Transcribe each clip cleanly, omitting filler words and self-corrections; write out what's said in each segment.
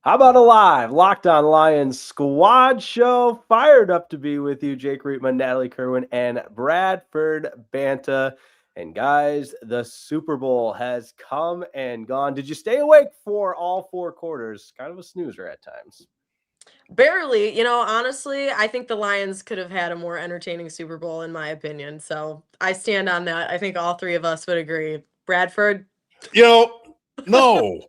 How about a live Locked On Lions squad show? Fired up to be with you, Jake Riepma, Natalie Kerwin, and Bradford Banta. And guys, the Super Bowl has come and gone. Did you stay awake for all four quarters? Kind of a snoozer at times. Barely. Honestly, I think the Lions could have had a more entertaining Super Bowl, in my opinion. So I stand on that. I think all three of us would agree. Bradford? You know, no.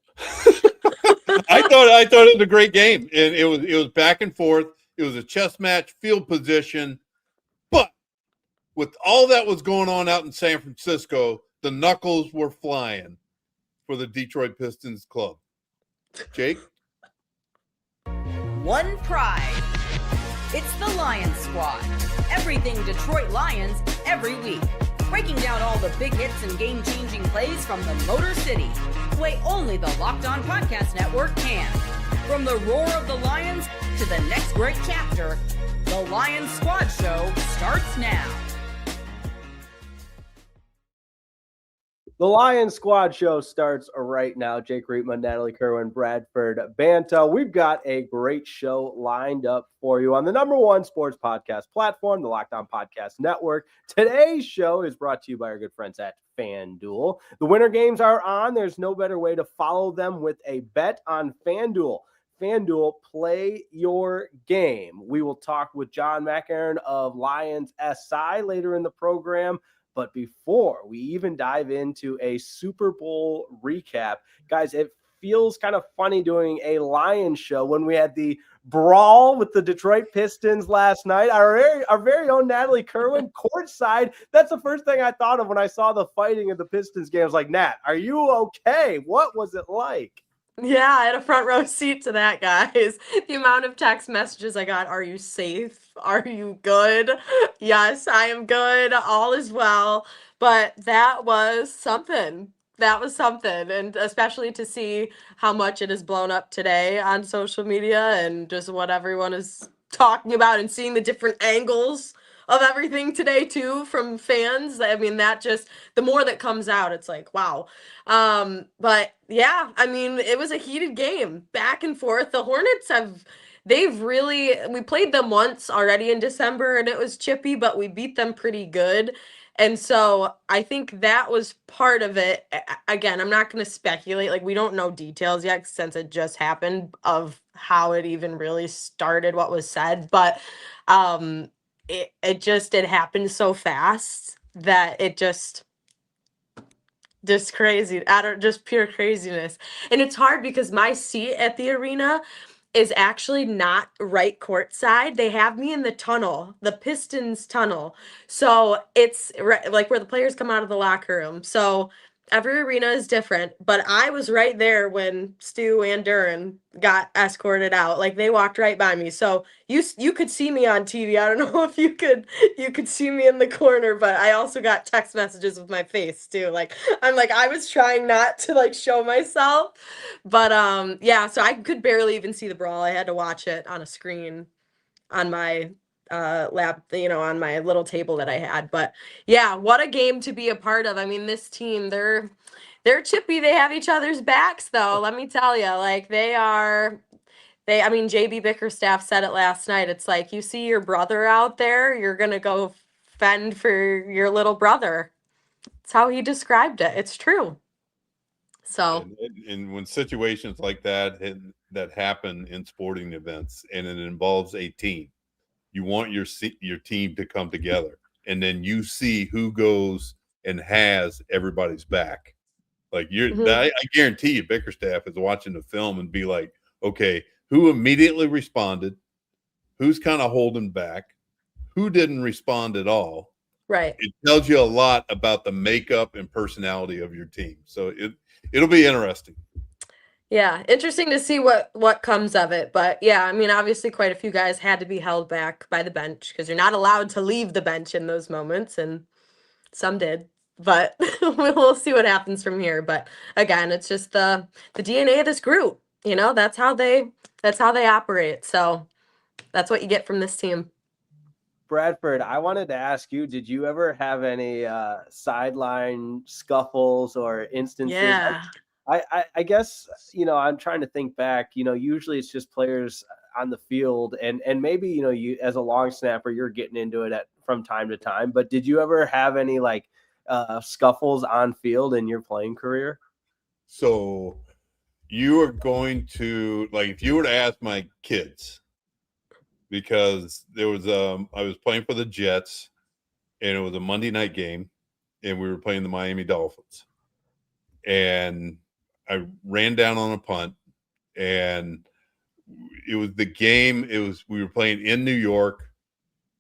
I thought it was a great game, and it was back and forth. It was a chess match, field position, but with all that was going on out in San Francisco, the knuckles were flying for the Detroit Pistons club. Jake? One pride. It's the Lions Squad. Everything Detroit Lions every week. Breaking down all the big hits and game-changing plays from the Motor City. The way only the Locked On Podcast Network can. From the roar of the Lions to the next great chapter, the Lions Squad Show starts now. The Lions Squad Show starts right now. Jake Riepma, Natalie Kerwin, Bradford Banta. We've got a great show lined up for you on the number one sports podcast platform, the Locked On Podcast Network. Today's show is brought to you by our good friends at FanDuel. The winter games are on. There's no better way to follow them with a bet on FanDuel. FanDuel, play your game. We will talk with John Maakaron of Lions SI later in the program. But before we even dive into a Super Bowl recap, guys, it feels kind of funny doing a Lions show when we had the brawl with the Detroit Pistons last night. Our very own Natalie Kerwin, courtside. That's the first thing I thought of when I saw the fighting in the Pistons game. I was like, Nat, are you okay? What was it like? Yeah, I had a front row seat to that, guys. The amount of text messages I got, are you safe? Are you good? Yes, I am good. All is well. But that was something. That was something. And especially to see how much it has blown up today on social media and just what everyone is talking about and seeing the different angles of everything today too from fans. I mean, that just the more that comes out, it's like, wow. But yeah, I mean, it was a heated game, back and forth. The Hornets we played them once already in December and it was chippy, but we beat them pretty good. And so I think that was part of it. Again, I'm not going to speculate. Like, we don't know details yet since it just happened of how it even really started, what was said. But it happened so fast that it just crazy, just pure craziness. And it's hard because my seat at the arena is actually not right court side. They have me in the tunnel, the Pistons tunnel. So it's like where the players come out of the locker room. So every arena is different, but I was right there when Stu and Duran got escorted out. Like, they walked right by me. So you could see me on TV. I don't know if you could see me in the corner, but I also got text messages with my face too. Like, I was trying not to like show myself. But yeah, so I could barely even see the brawl. I had to watch it on a screen on my lap, on my little table that I had. But yeah, what a game to be a part of. I mean, this team, they're chippy. They have each other's backs though. Let me tell you, like I mean, JB Bickerstaff said it last night. It's like, you see your brother out there, you're going to go fend for your little brother. That's how he described it. It's true. So, And when situations like that happen in sporting events, and it involves a team, you want your team to come together, and then you see who goes and has everybody's back. Like, I guarantee you, Bickerstaff is watching the film and be like, okay, who immediately responded, who's kind of holding back, who didn't respond at all. right. It tells you a lot about the makeup and personality of your team. So it'll be interesting. Yeah, interesting to see what comes of it. But yeah, I mean, obviously quite a few guys had to be held back by the bench because you're not allowed to leave the bench in those moments, and some did. But we'll see what happens from here. But again, it's just the DNA of this group. That's how they operate. So that's what you get from this team. Bradford, I wanted to ask you, did you ever have any sideline scuffles or instances? Yeah. I guess, I'm trying to think back, usually it's just players on the field and maybe, you as a long snapper, you're getting into it from time to time, but did you ever have any like scuffles on field in your playing career? So you are going to, like, if you were to ask my kids, because there was I was playing for the Jets and it was a Monday night game and we were playing the Miami Dolphins. And I ran down on a punt and it was the game. We were playing in New York.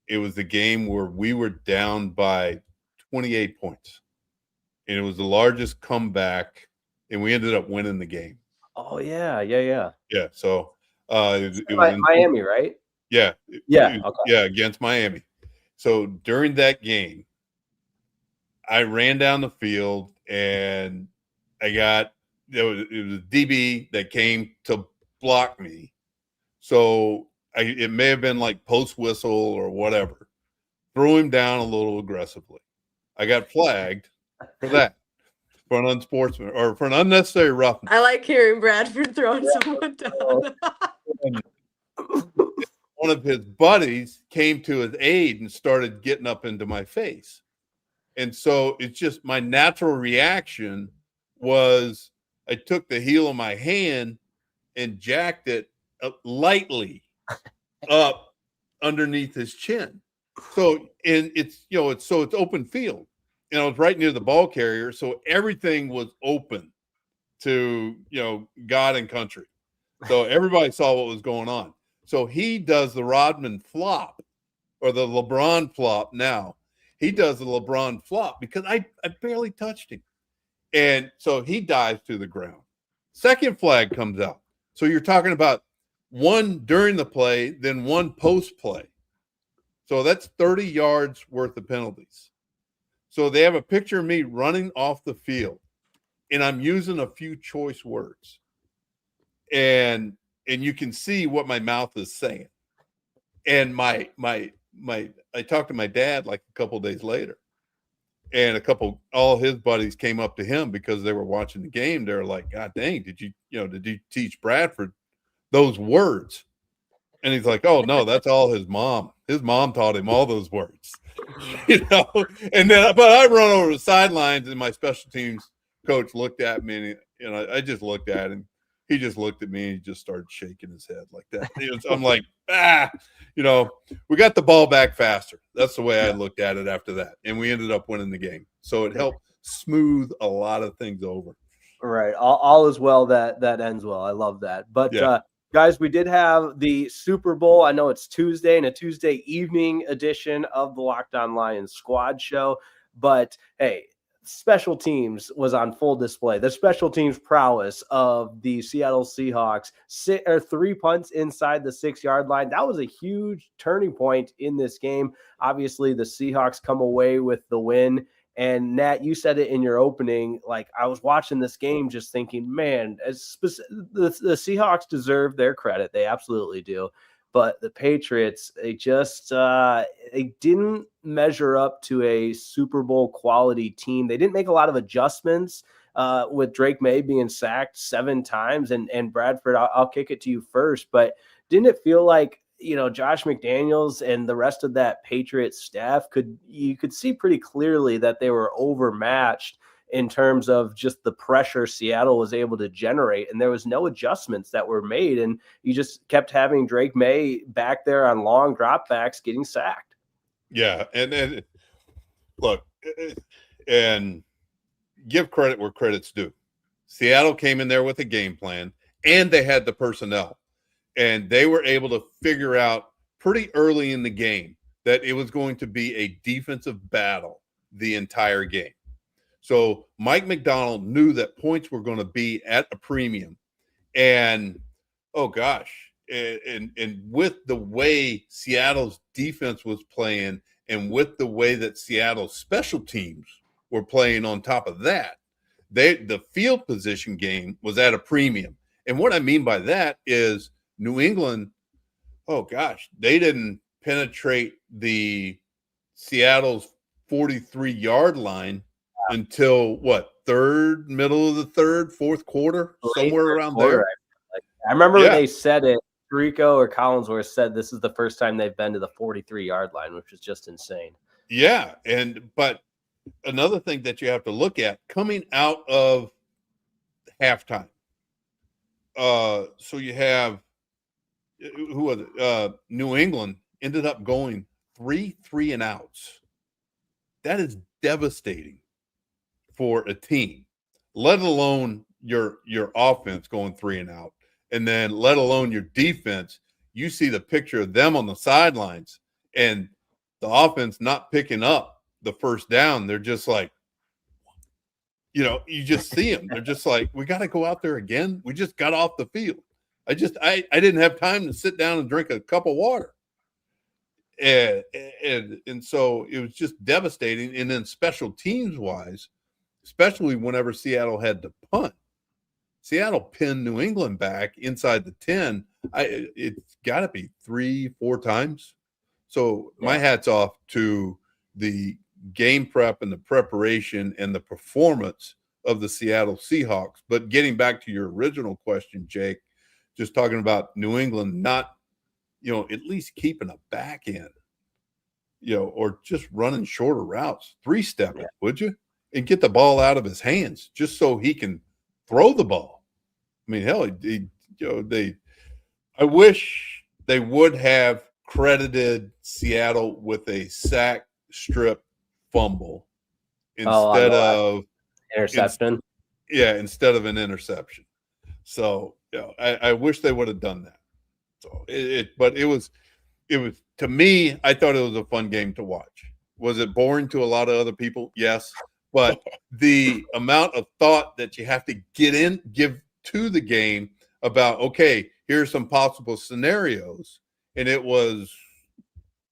It was the game where we were down by 28 points. And it was the largest comeback and we ended up winning the game. Oh yeah. Yeah. So it was in Miami, right? Yeah. Okay. Yeah, against Miami. So during that game, I ran down the field and it was a DB that came to block me. So it may have been like post whistle or whatever. Threw him down a little aggressively. I got flagged for that. For an unsportsman or for an unnecessary roughness. I like hearing Bradford throwing someone down. One of his buddies came to his aid and started getting up into my face. And so it's just my natural reaction was I took the heel of my hand and jacked it lightly up underneath his chin. So, and it's open field. And I was right near the ball carrier, so everything was open to, God and country. So everybody saw what was going on. So he does the Rodman flop or the LeBron flop now. He does the LeBron flop because I barely touched him. And so he dives to the ground. Second flag comes out. So you're talking about one during the play, then one post play. So that's 30 yards worth of penalties. So they have a picture of me running off the field, and I'm using a few choice words. And you can see what my mouth is saying. And I talked to my dad like a couple of days later, and all his buddies came up to him because they were watching the game. They're like, God dang, did you teach Bradford those words? And he's like, oh no, that's all his mom. His mom taught him all those words, And then, but I run over the sidelines, and my special teams coach looked at me, and I just looked at him. He just looked at me and he just started shaking his head like that. I'm like, we got the ball back faster. That's the way I looked at it after that, and we ended up winning the game. So it helped smooth a lot of things over. Right, all is well that ends well. I love that, but. Yeah. Guys, we did have the Super Bowl. I know it's Tuesday and a Tuesday evening edition of the Locked On Lions squad show. But, hey, special teams was on full display. The special teams prowess of the Seattle Seahawks, 3 punts inside the 6-yard line. That was a huge turning point in this game. Obviously, the Seahawks come away with the win. And Nat, you said it in your opening, like I was watching this game just thinking, man, the Seahawks deserve their credit. They absolutely do. But the Patriots, they just they didn't measure up to a Super Bowl quality team. They didn't make a lot of adjustments with Drake May being sacked 7 times. And Bradford, I'll kick it to you first. But didn't it feel like, Josh McDaniels and the rest of that Patriots staff you could see pretty clearly that they were overmatched in terms of just the pressure Seattle was able to generate. And there was no adjustments that were made. And you just kept having Drake May back there on long dropbacks getting sacked. Yeah. And look, and give credit where credit's due. Seattle came in there with a game plan and they had the personnel. And they were able to figure out pretty early in the game that it was going to be a defensive battle the entire game. So Mike McDonald knew that points were going to be at a premium. And, oh gosh, and with the way Seattle's defense was playing and with the way that Seattle's special teams were playing on top of that, the field position game was at a premium. And what I mean by that is New England, oh gosh, they didn't penetrate the Seattle's 43-yard line until what, middle of the third, fourth quarter, somewhere around there. I remember they said it. Rico or Collinsworth said this is the first time they've been to the 43-yard line, which is just insane. Yeah, but another thing that you have to look at coming out of halftime. So you have who was it? New England ended up going 3 and outs. That is devastating for a team, let alone your offense going 3 and out, and then let alone your defense. You see the picture of them on the sidelines and the offense not picking up the first down. They're just like, you just see them. They're just like, we got to go out there again. We just got off the field. I didn't have time to sit down and drink a cup of water. And so it was just devastating. And then special teams wise, especially whenever Seattle had to punt, Seattle pinned New England back inside the 10. It's got to be 3-4 times. So my hat's off to the game prep and the preparation and the performance of the Seattle Seahawks. But getting back to your original question, Jake, just talking about New England not, at least keeping a back end, or just running shorter routes, 3-stepping, would you? And get the ball out of his hands just so he can throw the ball. I mean, hell, I wish they would have credited Seattle with a sack, strip, fumble instead of interception. Instead of an interception. So, I wish they would have done that. So but it was to me, I thought it was a fun game to watch. Was it boring to a lot of other people? Yes. But the amount of thought that you have to give to the game about, okay, here's some possible scenarios. And it was,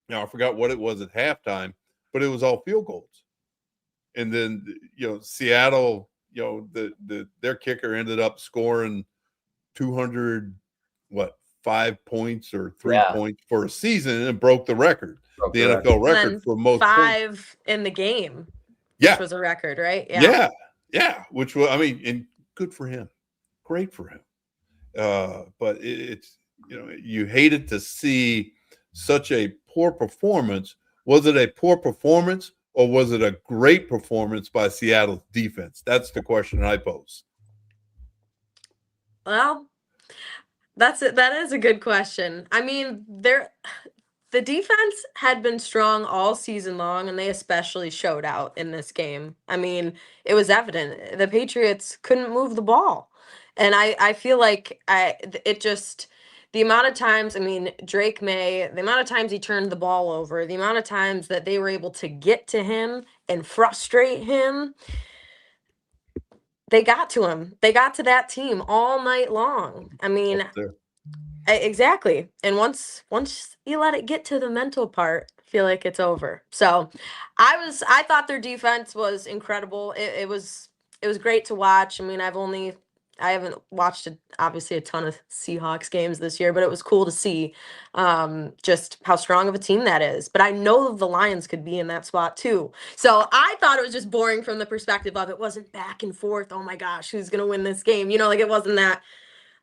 I forgot what it was at halftime, but it was all field goals. And then, Seattle, their kicker ended up scoring 5 points or 3 points for a season and broke the record, the NFL record for most 5 points in the game. Yeah. Which was a record, right? Yeah. Which was, and good for him. Great for him. But it's, you hated to see such a poor performance. Was it a poor performance or was it a great performance by Seattle's defense? That's the question I pose. Well, that is a good question. I mean, the defense had been strong all season long, and they especially showed out in this game. I mean, it was evident. The Patriots couldn't move the ball. And I feel like the amount of times, Drake May, the amount of times he turned the ball over, the amount of times that they were able to get to him and frustrate him, they got to him. They got to that team all night long. Exactly. And once you let it get to the mental part, I feel like it's over. So I thought their defense was incredible. It was great to watch. I haven't watched obviously a ton of Seahawks games this year, but it was cool to see just how strong of a team that is. But I know the Lions could be in that spot too. So I thought it was just boring from the perspective of it wasn't back and forth. Oh my gosh, who's going to win this game? It wasn't that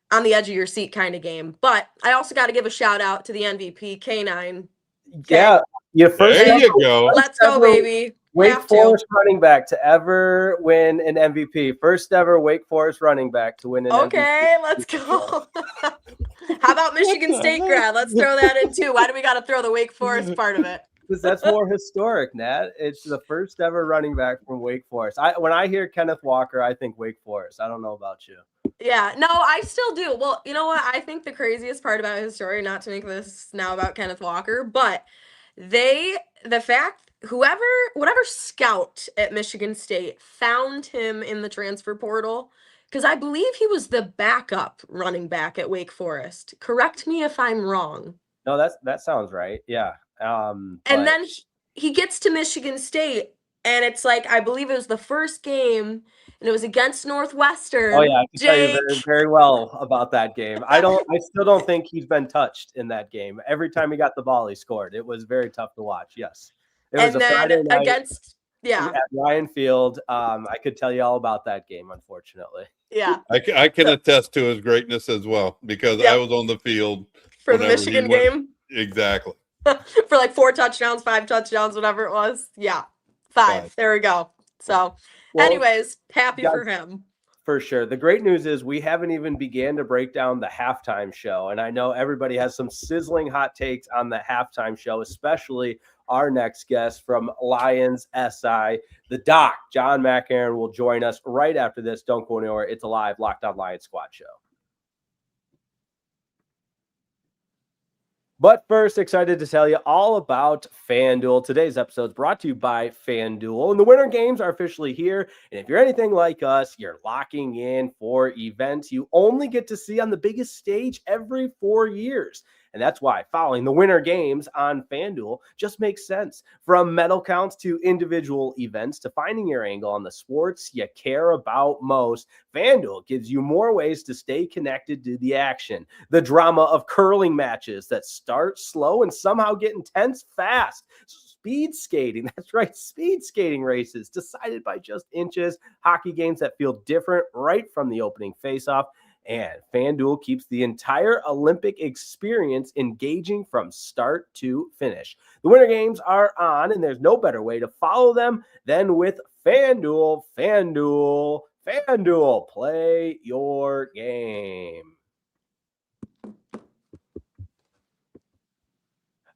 on the edge of your seat kind of game. But I also got to give a shout out to the MVP, K9. Okay. Yeah. There you go. Let's go, baby. Wake Forest running back to ever win an MVP. First ever Wake Forest running back to win an MVP. Okay, let's go. How about Michigan State grad? Let's throw that in too. Why do we got to throw the Wake Forest part of it? Because that's more historic, Nat. It's the first ever running back from Wake Forest. When I hear Kenneth Walker, I think Wake Forest. I don't know about you. Yeah, no, I still do. Well, you know what? I think the craziest part about his story, not to make this now about Kenneth Walker, but whatever scout at Michigan State found him in the transfer portal, because I believe he was the backup running back at Wake Forest. Correct me if I'm wrong. No, that sounds right. Yeah. And then he gets to Michigan State, and it's like, I believe it was the first game, and it was against Northwestern. Oh yeah, I can tell you very, very well about that game. I still don't think he's been touched in that game. Every time he got the ball, he scored. It was very tough to watch. Yes. It was a Friday night. Yeah. At Ryan Field. I could tell you all about that game, unfortunately. Yeah. I can attest to his greatness as well because I was on the field for the whenever he Michigan went. game. Exactly. For like 4 touchdowns, 5 touchdowns, whatever it was. Yeah. 5. There we go. So, anyways, happy for him. For sure. The great news is we haven't even began to break down the halftime show. And I know everybody has some sizzling hot takes on the halftime show, especially our next guest from Lions SI, the Doc, John Maakaron, will join us right after this. Don't go anywhere. It's a live Locked On Lions Squad show. But first, excited to tell you all about FanDuel. Today's episode is brought to you by FanDuel. And the Winter Games are officially here. And if you're anything like us, you're locking in for events you only get to see on the biggest stage every 4 years. And that's why following the Winter Games on FanDuel just makes sense. From medal counts to individual events to finding your angle on the sports you care about most, FanDuel gives you more ways to stay connected to the action. The drama of curling matches that start slow and somehow get intense fast. Speed skating, that's right, speed skating races decided by just inches. Hockey games that feel different right from the opening faceoff. And FanDuel keeps the entire Olympic experience engaging from start to finish. The Winter Games are on, and there's no better way to follow them than with FanDuel. FanDuel, FanDuel, play your game.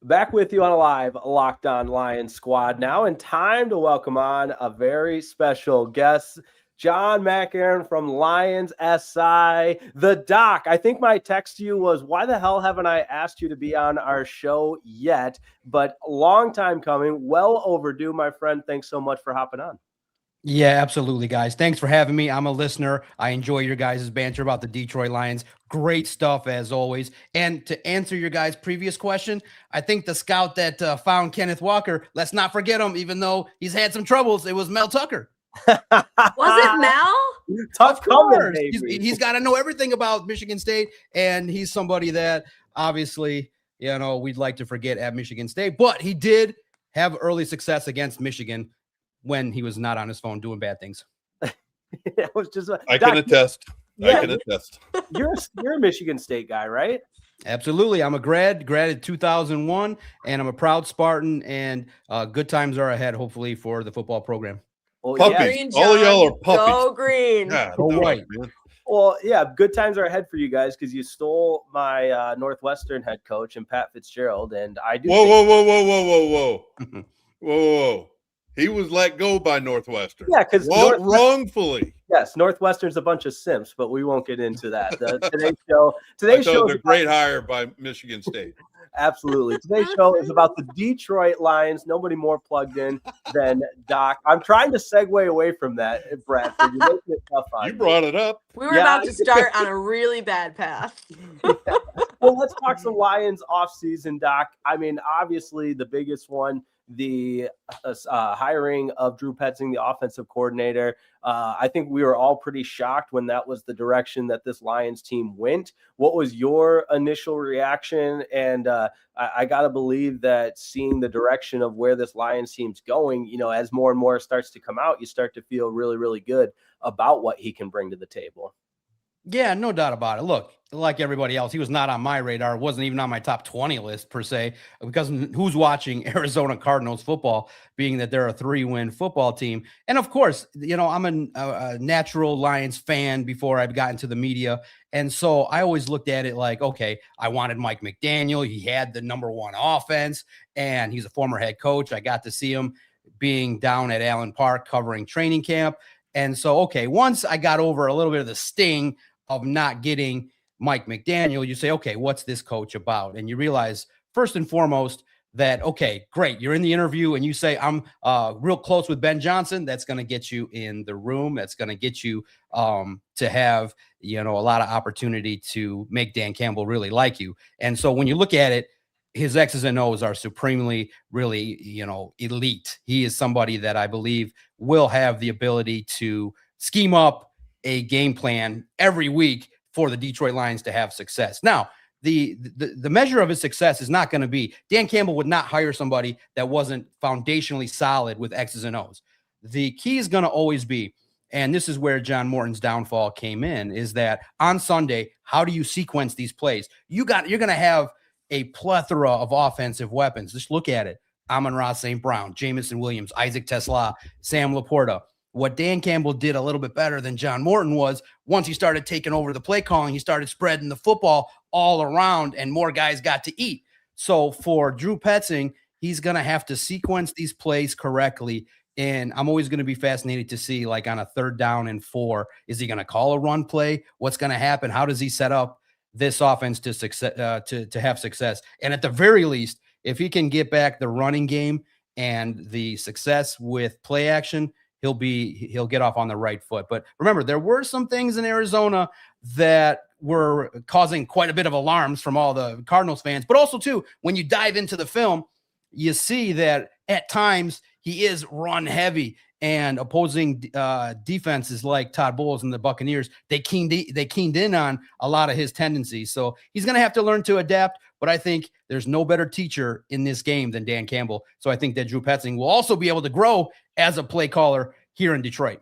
Back with you on a live Locked On Lions Squad now, and time to welcome on a very special guest, John Maakaron from Lions SI, the Doc. I think my text to you was, why the hell haven't I asked you to be on our show yet? But long time coming, well overdue, my friend. Thanks so much for hopping on. Yeah, absolutely, guys. Thanks for having me. I'm a listener. I enjoy your guys' banter about the Detroit Lions. Great stuff, as always. And to answer your guys' previous question, I think the scout that found Kenneth Walker, let's not forget him, even though he's had some troubles, it was Mel Tucker. Was it Mel? Tough coming, he's got to know everything about Michigan State, and he's somebody that obviously, we'd like to forget at Michigan State, but he did have early success against Michigan when he was not on his phone doing bad things. It was just I can attest. Yeah, I can attest. You're a Michigan State guy, right? Absolutely. I'm a grad in 2001, and I'm a proud Spartan, and good times are ahead, hopefully, for the football program. Well, puppies. All of y'all are puppies. Go green. Yeah, go white. Well, yeah, good times are ahead for you guys because you stole my Northwestern head coach and Pat Fitzgerald, and I do. Whoa. He was let go by Northwestern. Yeah, because wrongfully. Yes, Northwestern's a bunch of simps, but we won't get into that. Today's show is a great hire by Michigan State. Absolutely. Today's show is about the Detroit Lions. Nobody more plugged in than Doc. I'm trying to segue away from that, Bradford. You're making it tough on you. Brought it up. We were about to start on a really bad path. Yeah. Well, let's talk some Lions offseason, Doc. I mean, obviously the biggest one, the hiring of Drew Petzing, the offensive coordinator. I think we were all pretty shocked when that was the direction that this Lions team went. What was your initial reaction? And I got to believe that seeing the direction of where this Lions team's going, as more and more starts to come out, you start to feel really, really good about what he can bring to the table. Yeah, no doubt about it. Look, like everybody else, he was not on my radar. Wasn't even on my top 20 list per se, because who's watching Arizona Cardinals football, being that they're a 3-win football team. And of course, I'm a natural Lions fan before I got into the media. And so I always looked at it like, okay, I wanted Mike McDaniel. He had the #1 offense, and he's a former head coach. I got to see him being down at Allen Park covering training camp. And so, okay, once I got over a little bit of the sting of not getting Mike McDaniel, you say, okay, what's this coach about? And you realize first and foremost that, okay, great. You're in the interview and you say, I'm real close with Ben Johnson. That's going to get you in the room. That's going to get you to have, a lot of opportunity to make Dan Campbell really like you. And so when you look at it, his X's and O's are supremely, really, elite. He is somebody that I believe will have the ability to scheme up a game plan every week for the Detroit Lions to have success. Now, the measure of his success is not going to be Dan Campbell would not hire somebody that wasn't foundationally solid with X's and O's. The key is going to always be, and this is where John Morton's downfall came in, is that on Sunday, how do you sequence these plays? You're going to have a plethora of offensive weapons. Just look at it. Amon-Ra St. Brown, Jamison Williams, Isaac Tesla, Sam Laporta. What Dan Campbell did a little bit better than John Morton was once he started taking over the play calling, he started spreading the football all around and more guys got to eat. So for Drew Petzing, he's going to have to sequence these plays correctly. And I'm always going to be fascinated to see, like on a 3rd down and 4, is he going to call a run play? What's going to happen? How does he set up this offense to success, to have success? And at the very least, if he can get back the running game and the success with play action, he'll get off on the right foot. But remember, there were some things in Arizona that were causing quite a bit of alarms from all the Cardinals fans. But also, too, when you dive into the film, you see that at times he is run heavy, and opposing defenses like Todd Bowles and the Buccaneers, they keened in on a lot of his tendencies. So he's going to have to learn to adapt. But I think there's no better teacher in this game than Dan Campbell. So I think that Drew Petzing will also be able to grow as a play caller here in Detroit.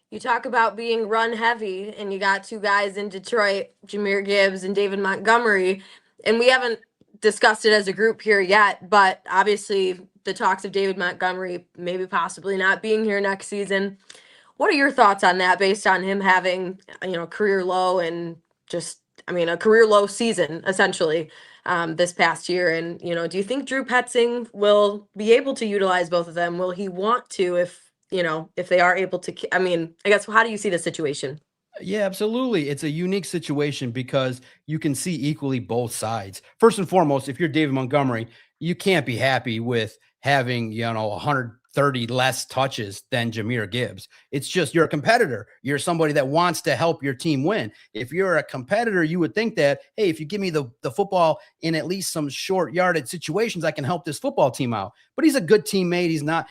You talk about being run heavy, and you got 2 guys in Detroit, Jahmyr Gibbs and David Montgomery, and we haven't discussed it as a group here yet, but obviously the talks of David Montgomery maybe possibly not being here next season. What are your thoughts on that based on him having, career low and a career low season essentially this past year? And, do you think Drew Petzing will be able to utilize both of them? Will he want to, if they are able to, I guess, how do you see the situation? Yeah, absolutely. It's a unique situation because you can see equally both sides. First and foremost, if you're David Montgomery, you can't be happy with having, 130 less touches than Jahmyr Gibbs. It's just, you're a competitor. You're somebody that wants to help your team win. If you're a competitor, you would think that, hey, if you give me the football in at least some short yarded situations, I can help this football team out. But he's a good teammate.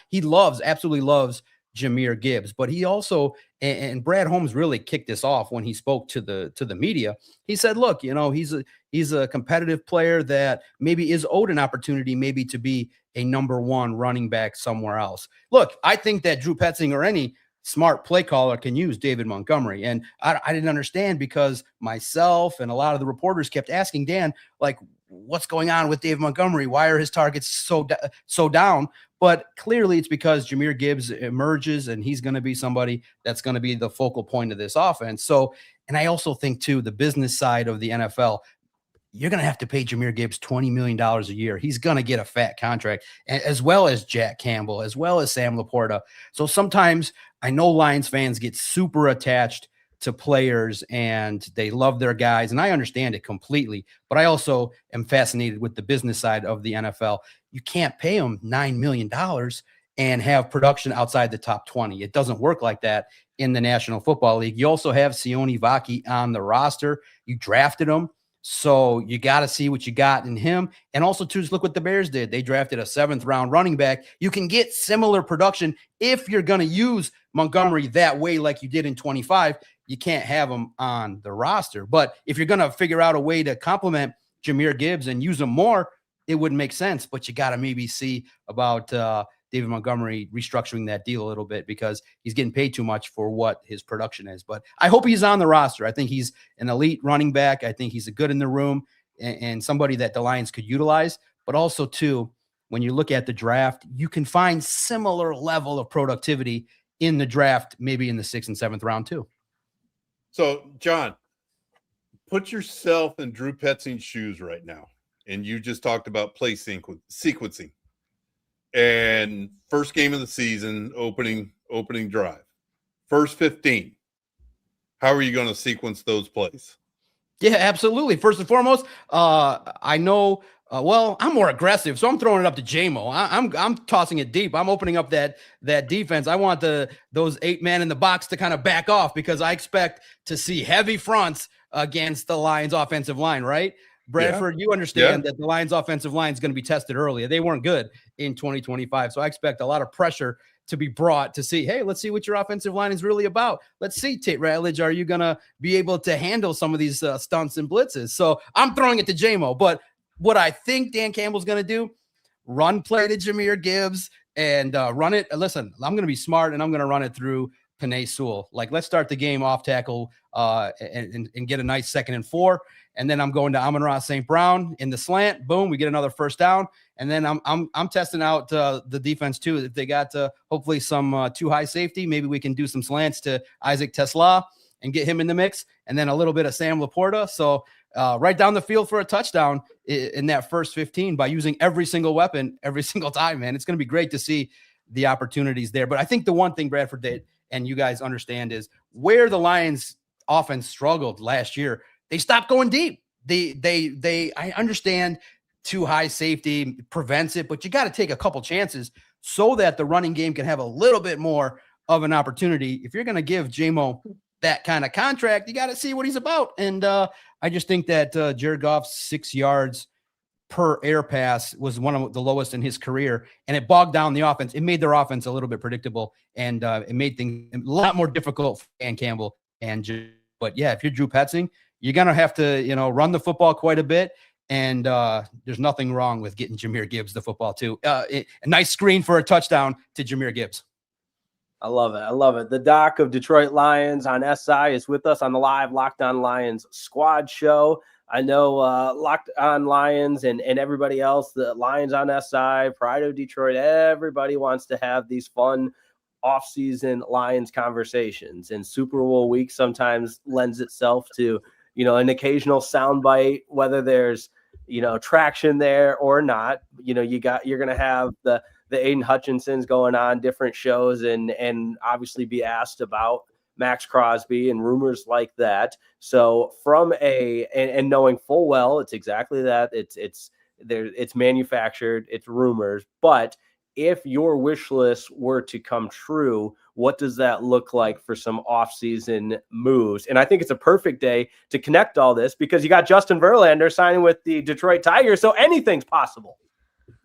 He absolutely loves Jahmyr Gibbs, but he also, and Brad Holmes really kicked this off when he spoke to the media. He said, look, he's a competitive player that maybe is owed an opportunity maybe to be a number 1 running back somewhere else. Look, I think that Drew Petzing or any smart play caller can use David Montgomery. And I didn't understand, because myself and a lot of the reporters kept asking Dan, like, what's going on with David Montgomery? Why are his targets so down? But clearly it's because Jahmyr Gibbs emerges, and he's going to be somebody that's going to be the focal point of this offense. So, and I also think too, the business side of the NFL, you're going to have to pay Jahmyr Gibbs $20 million a year. He's going to get a fat contract, as well as Jack Campbell, as well as Sam Laporta. So sometimes I know Lions fans get super attached to players and they love their guys, and I understand it completely, but I also am fascinated with the business side of the NFL. You can't pay them $9 million and have production outside the top 20. It doesn't work like that in the National Football League. You also have Sione Vaki on the roster. You drafted him, so you got to see what you got in him. And also, too, just look what the Bears did. They drafted a 7th-round running back. You can get similar production if you're going to use Montgomery that way like you did in 25. You can't have him on the roster. But if you're going to figure out a way to complement Jahmyr Gibbs and use him more, it would make sense. But you got to maybe see about David Montgomery restructuring that deal a little bit, because he's getting paid too much for what his production is. But I hope he's on the roster. I think he's an elite running back. I think he's a good in the room and somebody that the Lions could utilize. But also, too, when you look at the draft, you can find similar level of productivity in the draft, maybe in the 6th and 7th round, too. So, John, put yourself in Drew Petzing's shoes right now. And you just talked about play sequencing. And first game of the season, opening drive. First 15. How are you going to sequence those plays? Yeah, absolutely. First and foremost, I know, I'm more aggressive, so I'm throwing it up to J-Mo. I'm tossing it deep. I'm opening up that defense. I want those 8-man in the box to kind of back off, because I expect to see heavy fronts against the Lions offensive line, right? Bradford, you understand that the Lions offensive line is going to be tested early. They weren't good in 2025. So I expect a lot of pressure to be brought to see, hey, let's see what your offensive line is really about. Let's see, Tate Ratledge, are you going to be able to handle some of these stunts and blitzes? So I'm throwing it to J-Mo. But what I think Dan Campbell's going to do, run play to Jahmyr Gibbs, and run it. Listen, I'm going to be smart, and I'm going to run it through Penei Sewell. Like, let's start the game off tackle and get a nice 2nd and 4. And then I'm going to Amon-Ra St. Brown in the slant. Boom, we get another first down. And then I'm testing out the defense too. If they got hopefully some too high safety, maybe we can do some slants to Isaac Tesla and get him in the mix. And then a little bit of Sam Laporta. So right down the field for a touchdown in that first 15 by using every single weapon every single time, man. It's going to be great to see the opportunities there. But I think the one thing Bradford did, and you guys understand, is where the Lions offense struggled last year. They stopped going deep. I understand too high safety prevents it, but you got to take a couple chances so that the running game can have a little bit more of an opportunity. If you're going to give J-Mo that kind of contract, you got to see what he's about. And I just think that Jared Goff's 6 yards per air pass was one of the lowest in his career, and it bogged down the offense. It made their offense a little bit predictable, and it made things a lot more difficult for Dan Campbell. But yeah, if you're Drew Petzing, you're going to have to, run the football quite a bit. And there's nothing wrong with getting Jahmyr Gibbs the football too. A nice screen for a touchdown to Jahmyr Gibbs. I love it. I love it. The doc of Detroit Lions on SI is with us on the live Locked On Lions squad show. I know Locked On Lions and everybody else, the Lions on SI, Pride of Detroit, everybody wants to have these fun offseason Lions conversations. And Super Bowl week sometimes lends itself to, an occasional soundbite, whether there's, traction there or not. You're going to have the Aidan Hutchinsons going on different shows and obviously be asked about Maxx Crosby and rumors like that. So from and knowing full well, it's exactly that. It's manufactured, it's rumors. But if your wish list were to come true, what does that look like for some offseason moves? And I think it's a perfect day to connect all this because you got Justin Verlander signing with the Detroit Tigers. So anything's possible.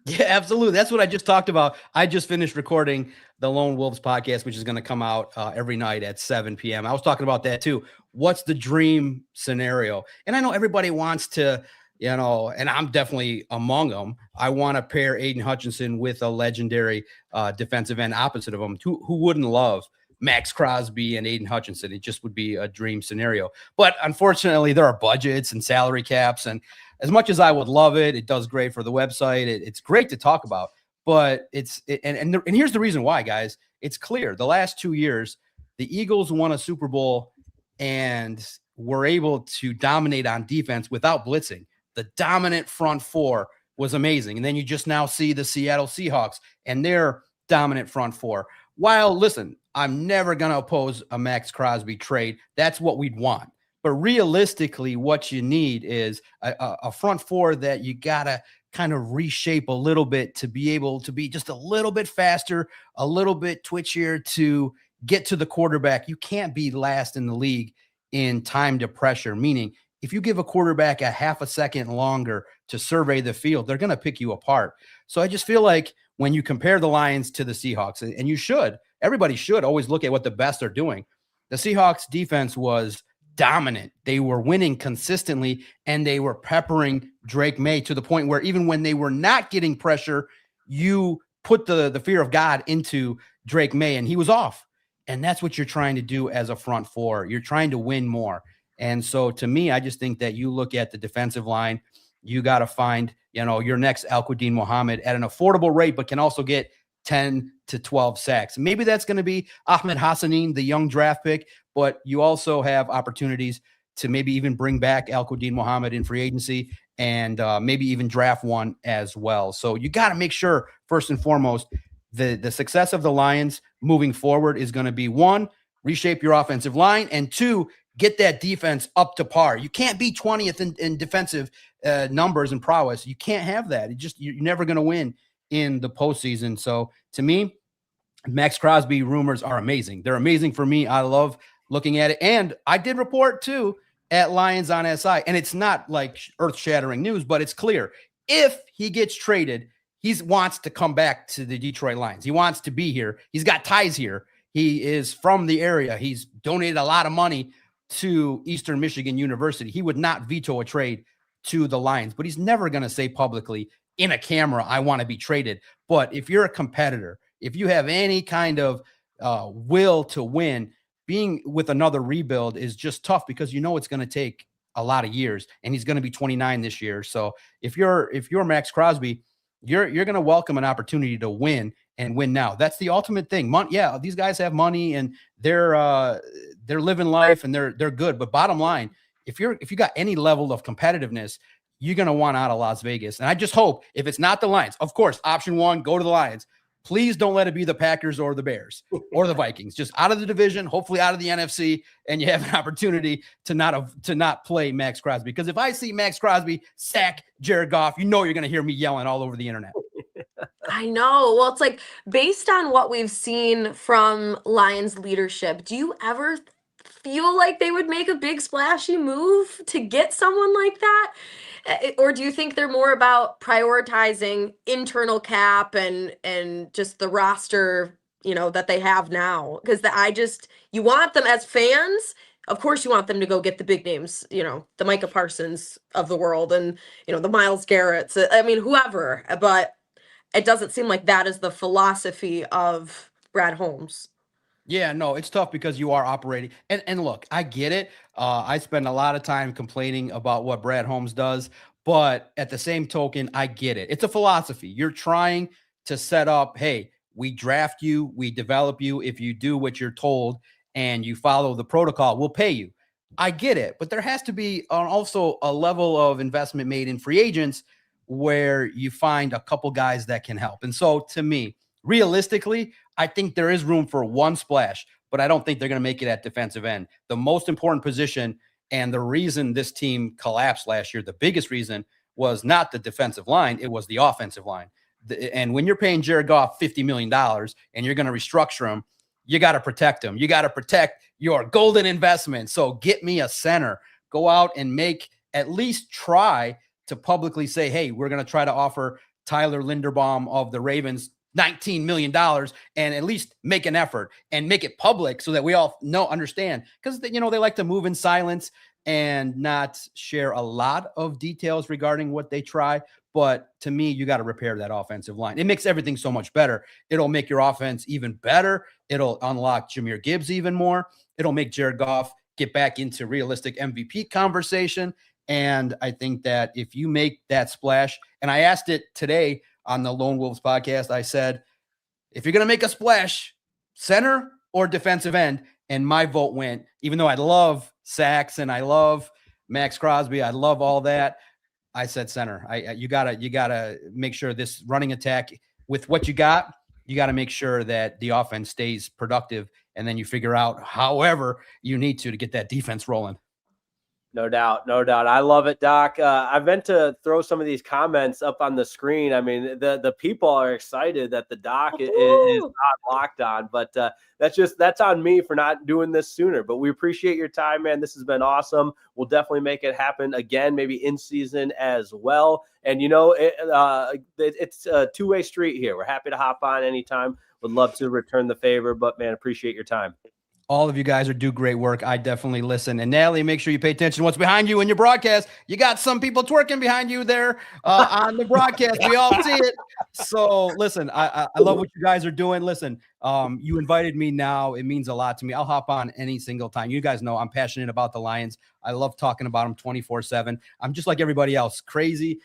Yeah, absolutely. That's what I just talked about. I just finished recording the Lone Wolves podcast, which is going to come out every night at 7 p.m. I was talking about that too. What's the dream scenario? And I know everybody wants to, and I'm definitely among them. I want to pair Aidan Hutchinson with a legendary defensive end opposite of him. Who wouldn't love Maxx Crosby and Aidan Hutchinson? It just would be a dream scenario. But unfortunately, there are budgets and salary caps. And as much as I would love it, it does great for the website. It's great to talk about. But and here's the reason why, guys. It's clear. The last 2 years, the Eagles won a Super Bowl and were able to dominate on defense without blitzing. The dominant front four was amazing. And then you just now see the Seattle Seahawks and their dominant front four. While, listen, I'm never going to oppose a Maxx Crosby trade. That's what we'd want. But realistically, what you need is a front four that you got to kind of reshape a little bit to be able to be just a little bit faster, a little bit twitchier to get to the quarterback. You can't be last in the league in time to pressure, meaning if you give a quarterback a half a second longer to survey the field, they're going to pick you apart. So I just feel like when you compare the Lions to the Seahawks, and you should, everybody should always look at what the best are doing. The Seahawks defense was dominant. They were winning consistently, and they were peppering Drake May to the point where even when they were not getting pressure, you put the fear of God into Drake May, and he was off. And that's what you're trying to do as a front four. You're trying to win more. And so to me, I just think that you look at the defensive line, you got to find, your next Al-Quadin Muhammad at an affordable rate, but can also get 10 to 12 sacks. Maybe that's going to be Ahmed Hassanin, the young draft pick, but you also have opportunities to maybe even bring back Al-Quadin Muhammad in free agency and maybe even draft one as well. So you got to make sure, first and foremost, the success of the Lions moving forward is going to be, one, reshape your offensive line, and two, get that defense up to par. You can't be 20th in defensive numbers and prowess. You can't have that. You're never going to win in the postseason. So to me, Maxx Crosby rumors are amazing. They're amazing for me. I love looking at it. And I did report too at Lions on SI, and it's not like earth-shattering news, but it's clear. If he gets traded, he wants to come back to the Detroit Lions. He wants to be here. He's got ties here. He is from the area. He's donated a lot of money to Eastern Michigan University. He would not veto a trade to the Lions, but he's never going to say publicly in a camera, I want to be traded. But if you're a competitor, if you have any kind of will to win, being with another rebuild is just tough because it's going to take a lot of years, and he's going to be 29 this year. So if you're Maxx Crosby, you're going to welcome an opportunity to win and win now. That's the ultimate thing. Yeah, these guys have money and they're living life and they're good. But bottom line, if you got any level of competitiveness, you're going to want out of Las Vegas. And I just hope if it's not the Lions, of course, option one, go to the Lions. Please don't let it be the Packers or the Bears or the Vikings. Just out of the division, hopefully out of the NFC, and you have an opportunity to not play Maxx Crosby. Because if I see Maxx Crosby sack Jared Goff, you're going to hear me yelling all over the internet. I know. Well, it's like based on what we've seen from Lions leadership, do you ever feel like they would make a big splashy move to get someone like that? Or do you think they're more about prioritizing internal cap and just the roster, that they have now? Because you want them as fans. Of course, you want them to go get the big names, the Micah Parsons of the world and, the Myles Garretts. I mean, whoever. But it doesn't seem like that is the philosophy of Brad Holmes. Yeah, no, it's tough because you are operating. And look, I get it. I spend a lot of time complaining about what Brad Holmes does, but at the same token, I get it. It's a philosophy. You're trying to set up, hey, we draft you, we develop you. If you do what you're told and you follow the protocol, we'll pay you. I get it, but there has to be also a level of investment made in free agents where you find a couple guys that can help. And so to me, realistically, I think there is room for one splash, but I don't think they're going to make it at defensive end. The most important position and the reason this team collapsed last year, the biggest reason was not the defensive line, it was the offensive line. And when you're paying Jared Goff $50 million and you're going to restructure him, you got to protect him. You got to protect your golden investment. So get me a center. Go out and at least try to publicly say, hey, we're going to try to offer Tyler Linderbaum of the Ravens $19 million and at least make an effort and make it public so that we all understand. Because, they like to move in silence and not share a lot of details regarding what they try. But to me, you got to repair that offensive line. It makes everything so much better. It'll make your offense even better. It'll unlock Jahmyr Gibbs even more. It'll make Jared Goff get back into realistic MVP conversation. And I think that if you make that splash, and I asked it today on the Lone Wolves podcast, I said, if you're going to make a splash, center or defensive end, and my vote went, even though I love sacks and I love Maxx Crosby, I love all that, I said center. You gotta make sure this running attack with what you got to make sure that the offense stays productive, and then you figure out however you need to get that defense rolling. No doubt. I love it, Doc. I meant to throw some of these comments up on the screen. I mean, the people are excited that the Doc is not locked on, but that's on me for not doing this sooner. But we appreciate your time, man. This has been awesome. We'll definitely make it happen again, maybe in season as well. And it's a two-way street here. We're happy to hop on anytime. Would love to return the favor, but man, appreciate your time. All of you guys do great work. I definitely listen. And Natalie, make sure you pay attention to what's behind you in your broadcast. You got some people twerking behind you there on the broadcast. We all see it. So listen, I love what you guys are doing. Listen, you invited me now. It means a lot to me. I'll hop on any single time. You guys know I'm passionate about the Lions. I love talking about them 24/7. I'm just like everybody else, crazy,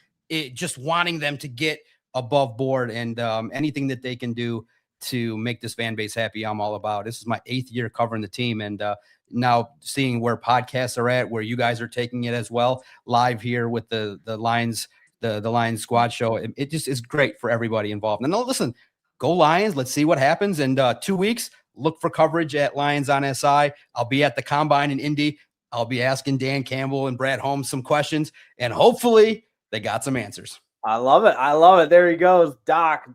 just wanting them to get above board, and anything that they can do to make this fan base happy, I'm all about. This is my 8th year covering the team, and now seeing where podcasts are at, where you guys are taking it as well, live here with the Lions, the Lions squad show. It just is great for everybody involved. And listen, go Lions. Let's see what happens in 2 weeks. Look for coverage at Lions on SI. I'll be at the Combine in Indy. I'll be asking Dan Campbell and Brad Holmes some questions, and hopefully they got some answers. I love it. There he goes, Doc.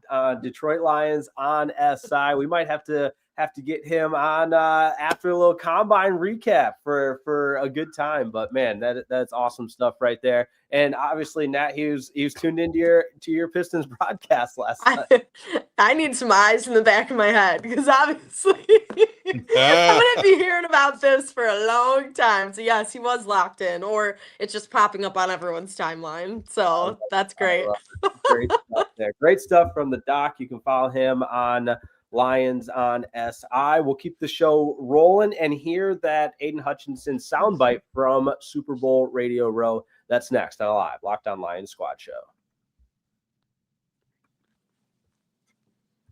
Detroit Lions on SI. We might have to have to get him on after a little combine recap for a good time. But man, that's awesome stuff right there. And obviously, Nat, he was tuned into your Pistons broadcast last night. I need some eyes in the back of my head because obviously I'm gonna be hearing about this for a long time. So yes, he was locked in, or it's just popping up on everyone's timeline. So that's great. Great stuff there. Great stuff from the doc. You can follow him on Lions on SI. We'll keep the show rolling and hear that Aidan Hutchinson soundbite from Super Bowl Radio Row. That's next on Live Locked On Lions Squad Show.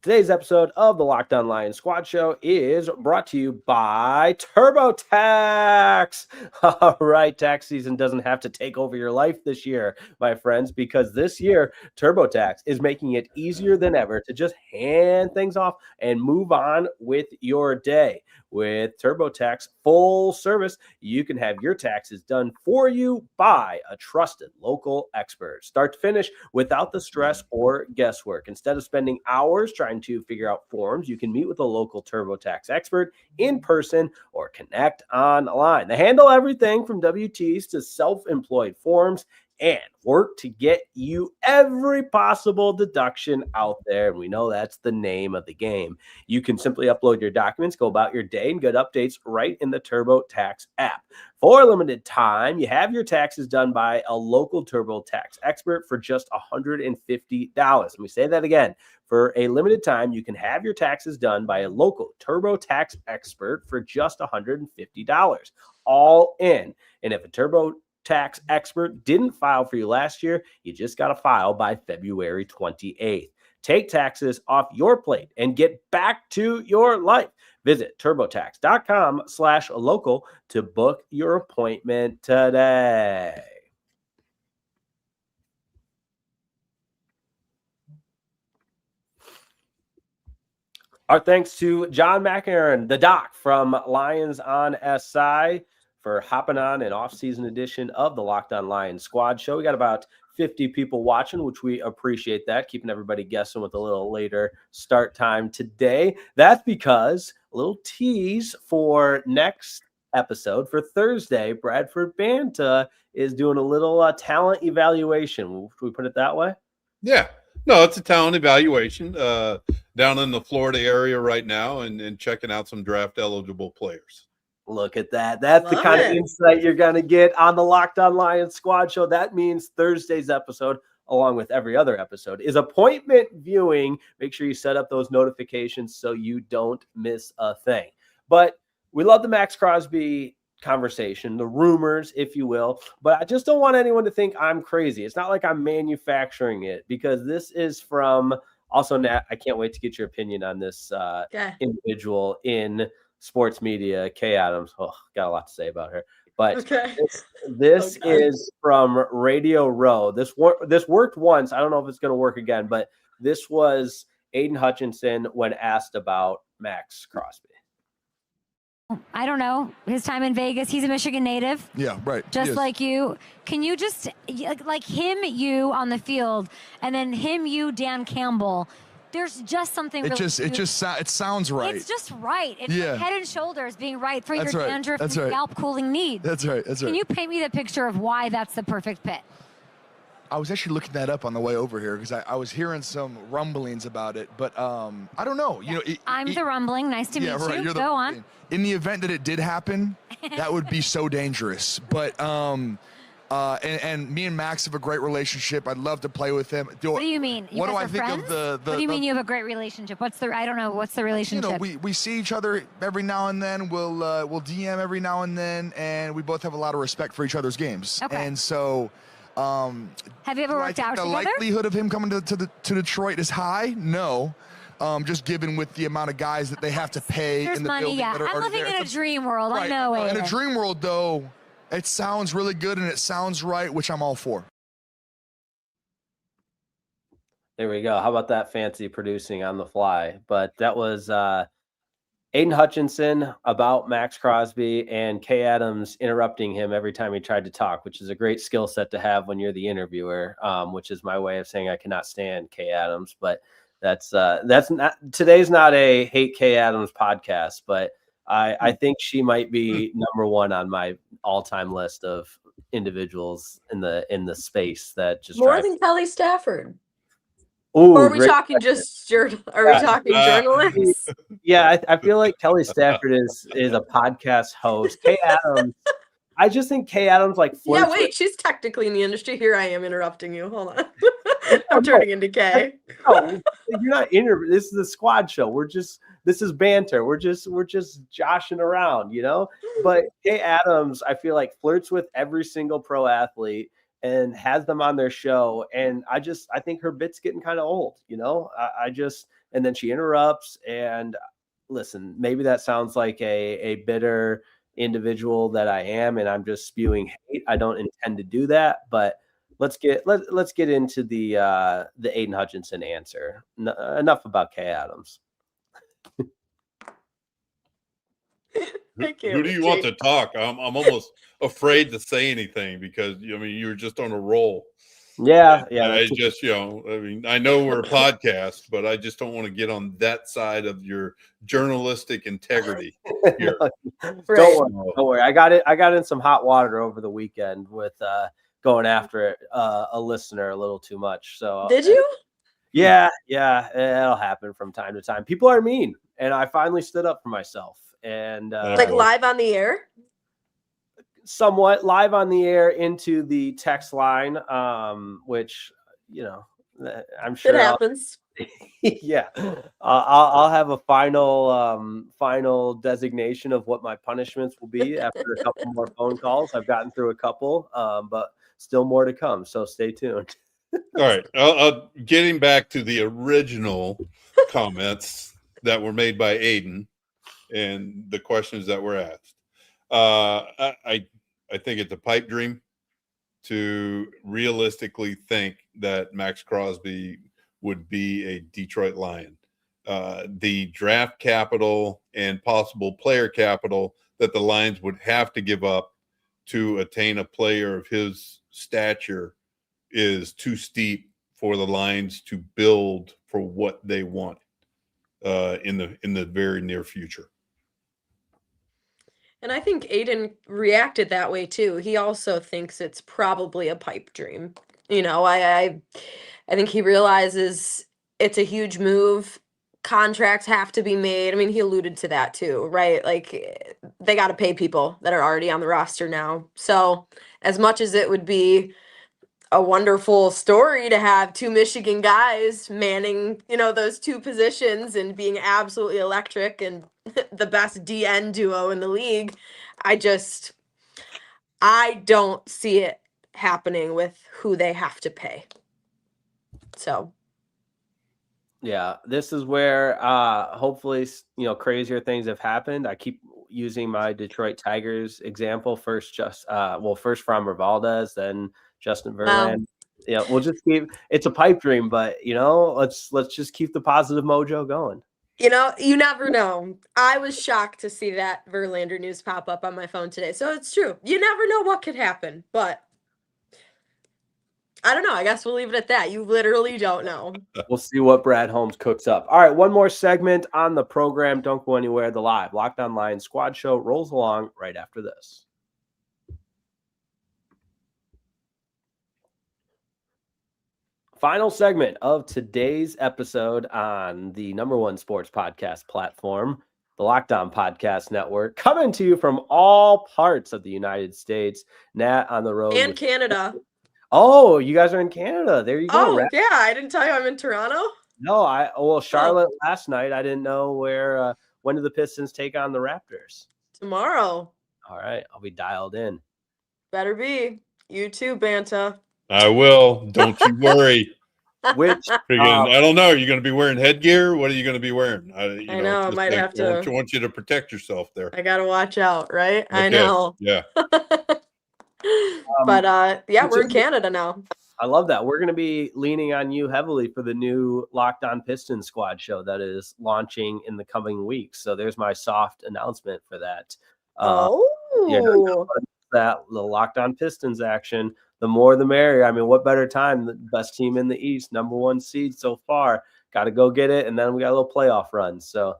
Today's episode of the Locked On Lions Squad Show is brought to you by TurboTax. All right, tax season doesn't have to take over your life this year, my friends, because this year TurboTax is making it easier than ever to just hand things off and move on with your day. With TurboTax full service, you can have your taxes done for you by a trusted local expert, start to finish, without the stress or guesswork. Instead of spending hours trying to figure out forms, you can meet with a local TurboTax expert in person or connect online. They handle everything from W-2s to self-employed forms and work to get you every possible deduction out there. And we know that's the name of the game. You can simply upload your documents, go about your day, and get updates right in the TurboTax app. For a limited time, you have your taxes done by a local TurboTax expert for just $150. Let me say that again. For a limited time, you can have your taxes done by a local TurboTax expert for just $150. All in. And if a TurboTax expert didn't file for you last year, you just got to file by February 28th. Take taxes off your plate and get back to your life. Visit turbotax.com/local to book your appointment today. Our thanks to John Maakaron, the doc from Lions on SI, for hopping on an off-season edition of the Locked On Lions Squad Show. We got about 50 people watching, which we appreciate that, keeping everybody guessing with a little later start time today. That's because a little tease for next episode for Thursday, Bradford Banta is doing a little talent evaluation. Should we put it that way? Yeah. No, it's a talent evaluation down in the Florida area right now and checking out some draft-eligible players. Look at that. That's the kind of insight you're going to get on the Locked On Lions Squad Show. That means Thursday's episode, along with every other episode, is appointment viewing. Make sure you set up those notifications so you don't miss a thing. But we love the Maxx Crosby conversation, the rumors, if you will. But I just don't want anyone to think I'm crazy. It's not like I'm manufacturing it, because this is from also, Nat, I can't wait to get your opinion on this individual in sports media, Kay Adams. Oh, got a lot to say about her. But this is from Radio Row. This worked once. I don't know if it's going to work again, but this was Aidan Hutchinson when asked about Maxx Crosby. I don't know. His time in Vegas, he's a Michigan native. Yeah, right. Just like you. Can you just, like him, you on the field, and then him, you, Dan Campbell, there's just something. It sounds right. It's just right. It's like head and shoulders being right for your dandruff and scalp cooling needs. That's right. Can you paint me the picture of why that's the perfect fit? I was actually looking that up on the way over here because I was hearing some rumblings about it, but I don't know. You know, I'm the rumbling. Nice to meet you. Go on. In the event that it did happen, that would be so dangerous. But and me and Max have a great relationship. I'd love to play with him. What do you mean? What do I think of the? What do you mean you have a great relationship? I don't know. What's the relationship? You know, we see each other every now and then. We'll DM every now and then, and we both have a lot of respect for each other's games. Okay. And so. Have you ever worked out together? The likelihood of him coming to Detroit is high. No. Just given with the amount of guys that they have to pay in the building. That are I'm living in a dream world. Right. I know it. In a dream world, though, it sounds really good and it sounds right, which I'm all for. There we go. How about that fancy producing on the fly? But that was Aidan Hutchinson about Maxx Crosby, and Kay Adams interrupting him every time he tried to talk, which is a great skill set to have when you're the interviewer, which is my way of saying I cannot stand Kay Adams. But that's not today's not a hate Kay Adams podcast, but I think she might be number one on my all-time list of individuals in the space that just More than Kelly Stafford. Ooh, or are we talking just are we talking journalists? Yeah, I feel like Kelly Stafford is a podcast host. Kay Adams, I just think Kay Adams like flirts. Yeah, wait, she's technically in the industry. Here I am interrupting you. Hold on. I'm turning into Kay. No, you're not this is a squad show. This is banter. We're just joshing around, you know? But Kay Adams, I feel like flirts with every single pro athlete and has them on their show. And I think her bit's getting kind of old, you know? And then she interrupts. And listen, maybe that sounds like a bitter individual that I am, and I'm just spewing hate. I don't intend to do that, but let's get into the Aidan Hutchinson answer. Enough about Kay Adams. Who do you want to talk? I'm almost afraid to say anything because you're just on a roll. Yeah. I just I know we're a podcast, but I just don't want to get on that side of your journalistic integrity here. Don't worry. I got in some hot water over the weekend with going after a listener a little too much. So did you? Yeah, it'll happen from time to time. People are mean, and I finally stood up for myself. And like live on the air? Somewhat live on the air into the text line, which, I'm sure it happens. Yeah. I'll have a final designation of what my punishments will be after a couple more phone calls. I've gotten through a couple, but still more to come. So stay tuned. All right. Getting back to the original comments that were made by Aidan and the questions that were asked. I think it's a pipe dream to realistically think that Maxx Crosby would be a Detroit Lion. The draft capital and possible player capital that the Lions would have to give up to attain a player of his stature is too steep for the Lions to build for what they want in the very near future. And I think Aidan reacted that way too. He also thinks it's probably a pipe dream. I think he realizes it's a huge move. Contracts have to be made. I mean, he alluded to that too, right? Like they got to pay people that are already on the roster now. So as much as it would be a wonderful story to have two Michigan guys manning, those two positions and being absolutely electric and the best DN duo in the league, I don't see it happening with who they have to pay. So yeah, this is where hopefully crazier things have happened. I keep using my Detroit Tigers example first from Valdez, then Justin Verlander. Yeah, we'll just it's a pipe dream, but let's just keep the positive mojo going. You never know. I was shocked to see that Verlander news pop up on my phone today. So it's true. You never know what could happen, but I don't know. I guess we'll leave it at that. You literally don't know. We'll see what Brad Holmes cooks up. All right, one more segment on the program. Don't go anywhere. The live Locked On Lions squad show rolls along right after this. Final segment of today's episode on the #1 sports podcast platform, the Locked On Podcast Network, coming to you from all parts of the United States. Nat on the road. And Canada. Oh, you guys are in Canada. There you go. Oh, yeah. I didn't tell you I'm in Toronto. No, Charlotte last night. I didn't know when do the Pistons take on the Raptors? Tomorrow. All right. I'll be dialed in. Better be. You too, Banta. I will. Don't you worry. Which I don't know. Are you going to be wearing headgear? What are you going to be wearing? I know. I might have to. I want you to protect yourself there. I got to watch out, right? Okay. I know. Yeah. But we're in Canada now. I love that. We're going to be leaning on you heavily for the new Locked On Pistons squad show that is launching in the coming weeks. So there's my soft announcement for that. That the Locked On Pistons action. The more the merrier. I mean, what better time? The best team in the East, #1 seed so far, got to go get it. And then we got a little playoff run. So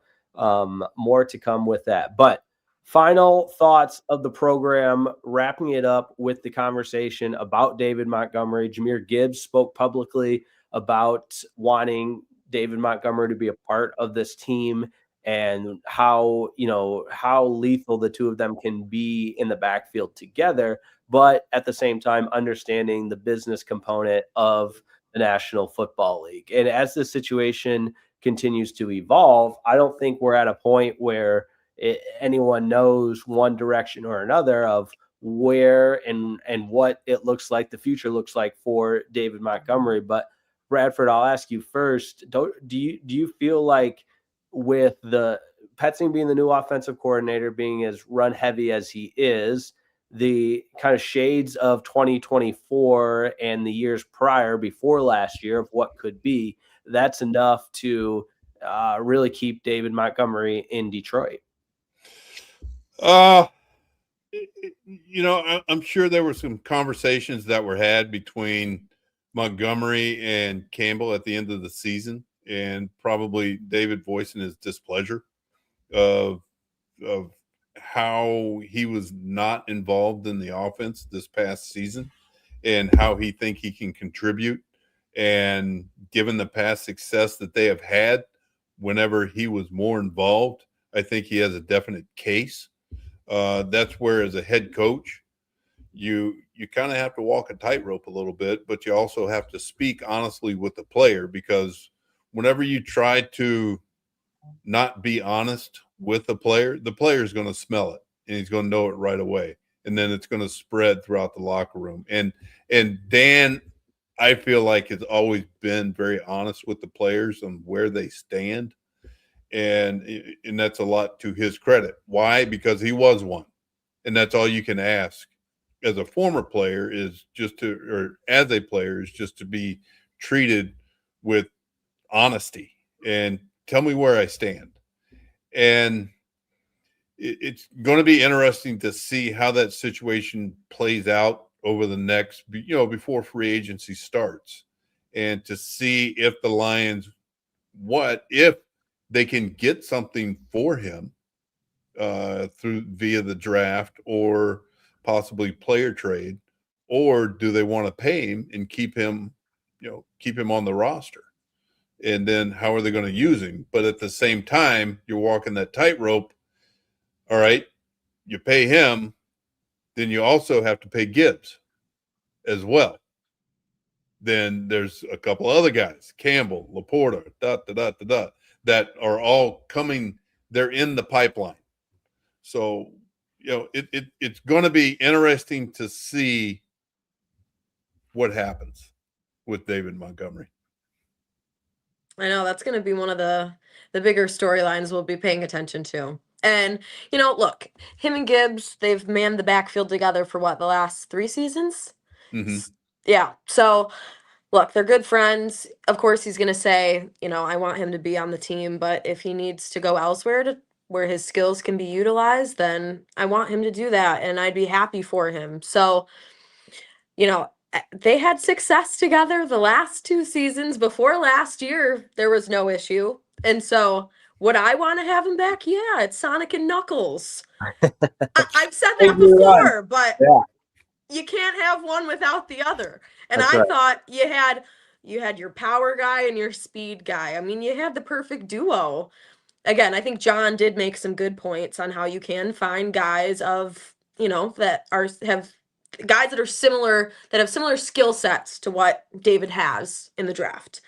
more to come with that. But final thoughts of the program, wrapping it up with the conversation about David Montgomery. Jahmyr Gibbs spoke publicly about wanting David Montgomery to be a part of this team and how lethal the two of them can be in the backfield together, but at the same time, understanding the business component of the National Football League. And as the situation continues to evolve, I don't think we're at a point where anyone knows one direction or another of where and what it looks like, the future looks like for David Montgomery. But Bradford, I'll ask you first. Do you feel like with the Petzing being the new offensive coordinator, being as run heavy as he is, the kind of shades of 2024 and the years prior before last year of what could be, that's enough to really keep David Montgomery in Detroit? I'm sure there were some conversations that were had between Montgomery and Campbell at the end of the season, and probably David voicing his displeasure of how he was not involved in the offense this past season and how he think he can contribute. And given the past success that they have had whenever he was more involved, I think he has a definite case. That's where, as a head coach, you kind of have to walk a tightrope a little bit, but you also have to speak honestly with the player, because whenever you try to not be honest with the player is going to smell it, and he's going to know it right away. And then it's going to spread throughout the locker room. And Dan, I feel like, has always been very honest with the players on where they stand. And that's a lot to his credit. Why? Because he was one. And that's all you can ask as a former player, is just to, or as a player, is just to be treated with honesty and tell me where I stand. And it's going to be interesting to see how that situation plays out over the next, before free agency starts, and to see if the Lions, if they can get something for him via the draft or possibly player trade, or do they want to pay him and keep him on the roster? And then how are they going to use him? But at the same time, you're walking that tightrope. All right, you pay him, then you also have to pay Gibbs as well. Then there's a couple other guys, Campbell, Laporta, that are all coming. They're in the pipeline. So, it's going to be interesting to see what happens with David Montgomery. I know that's going to be one of the bigger storylines we'll be paying attention to. And, look, him and Gibbs, they've manned the backfield together for the last 3 seasons? Mm-hmm. Yeah. So, look, they're good friends. Of course, he's going to say, I want him to be on the team, but if he needs to go elsewhere where his skills can be utilized, then I want him to do that, and I'd be happy for him. So, they had success together the last 2 seasons. Before last year, there was no issue. And so, would I want to have him back? Yeah, it's Sonic and Knuckles. I've said that before, but you can't have one without the other. And That's I right. thought you had your power guy and your speed guy. I mean, you had the perfect duo. Again, I think John did make some good points on how you can find guys of, that have guys that are similar, that have similar skill sets to what David has in the draft.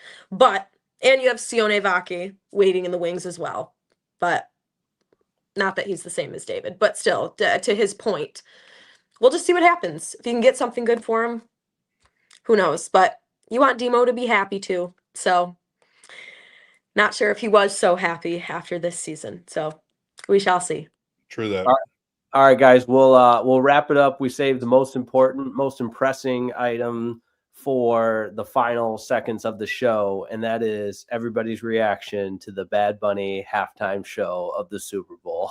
And you have Sione Vaki waiting in the wings as well. But not that he's the same as David, but still, to his point, we'll just see what happens. If you can get something good for him, who knows? But you want Demo to be happy too. So, not sure if he was so happy after this season. So, we shall see. True that. All right, guys, we'll wrap it up. We saved the most important, most impressing item for the final seconds of the show, and that is everybody's reaction to the Bad Bunny halftime show of the Super Bowl.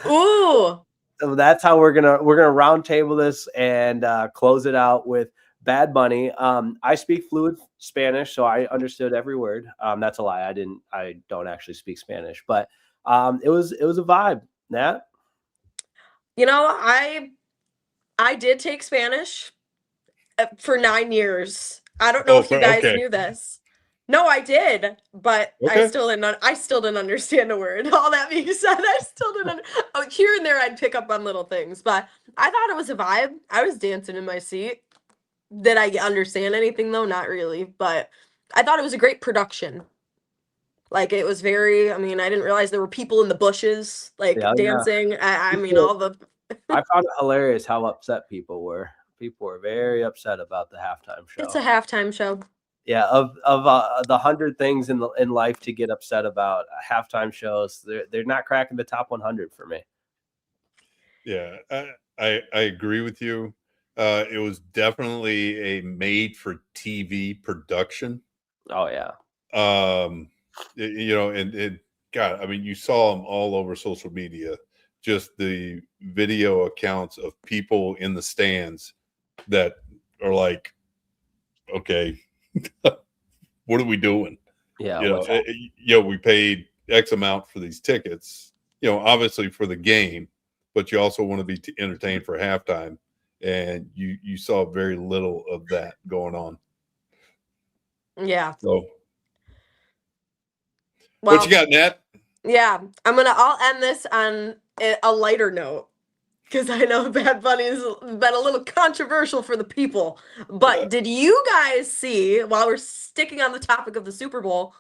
Ooh. So that's how we're gonna round table this and close it out with Bad Bunny. I speak fluent Spanish, so I understood every word. That's a lie. I don't actually speak Spanish, but it was a vibe. Nat? You know, I did take Spanish for 9 years. I don't know if you guys knew this. No, I did, but I still didn't understand a word. All that being said, I still didn't. Here and there, I'd pick up on little things, but I thought it was a vibe. I was dancing in my seat. Did I understand anything though? Not really, but I thought it was a great production. Like it was very. I mean, I didn't realize there were people in the bushes like dancing. Yeah. I mean, all the. I found it hilarious how upset people were. People were very upset about the halftime show. It's a halftime show. Yeah, of the 100 things in life to get upset about, halftime shows, they're not cracking the top 100 for me. Yeah, I agree with you. It was definitely a made for TV production. Oh yeah. And God, I mean, you saw them all over social media. Just the video accounts of people in the stands that are like, okay, what are we doing? Yeah. We paid X amount for these tickets, obviously for the game, but you also want to be entertained for halftime. And you saw very little of that going on. Yeah. So what you got, Nat? Yeah, I'll end this on a lighter note because I know Bad Bunny's been a little controversial for the people. But did you guys see, while we're sticking on the topic of the Super Bowl,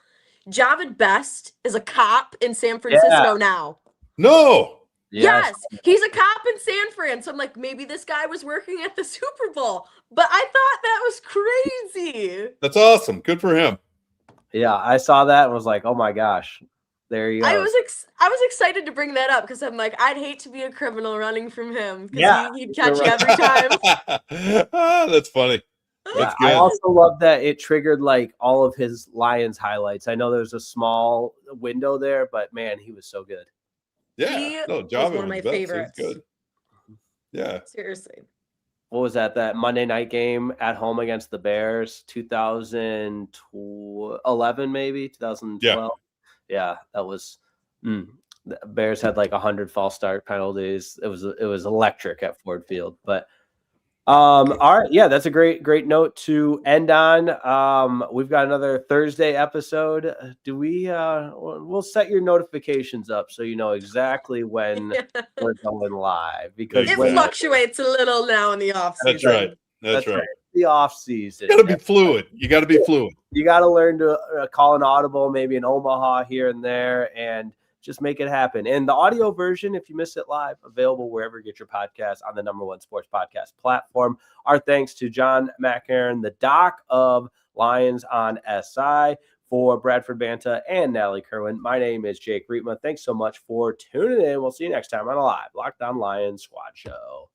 Javid Best is a cop in San Francisco now? No. Yes, he's a cop in San Fran. So I'm like, maybe this guy was working at the Super Bowl. But I thought that was crazy. That's awesome. Good for him. Yeah, I saw that and was like, oh my gosh. There you go. I was excited to bring that up because I'm like, I'd hate to be a criminal running from him. Yeah, he'd catch you every time. That's funny. That's good. I also love that it triggered like all of his Lions highlights. I know there's a small window there, but man, he was so good. Yeah, was one of my favorites. Good. Yeah, seriously. What was that Monday night game at home against the Bears, 2011 maybe 2012? Yeah, that was. The Bears had like 100 false start penalties. It was electric at Ford Field. But all right, yeah, that's a great note to end on. We've got another Thursday episode. Do we? We'll set your notifications up so you know exactly when we're going live because it fluctuates a little now in the off season. That's right. The off season. You got to be fluid. You got to learn to call an audible, maybe an Omaha here and there, and just make it happen. And the audio version, if you miss it live, available wherever you get your podcast on the #1 sports podcast platform. Our thanks to John Maakaron, the doc of Lions on SI, for Bradford Banta and Natalie Kerwin. My name is Jake Riepma. Thanks so much for tuning in. We'll see you next time on a live Locked On Lions Squad Show.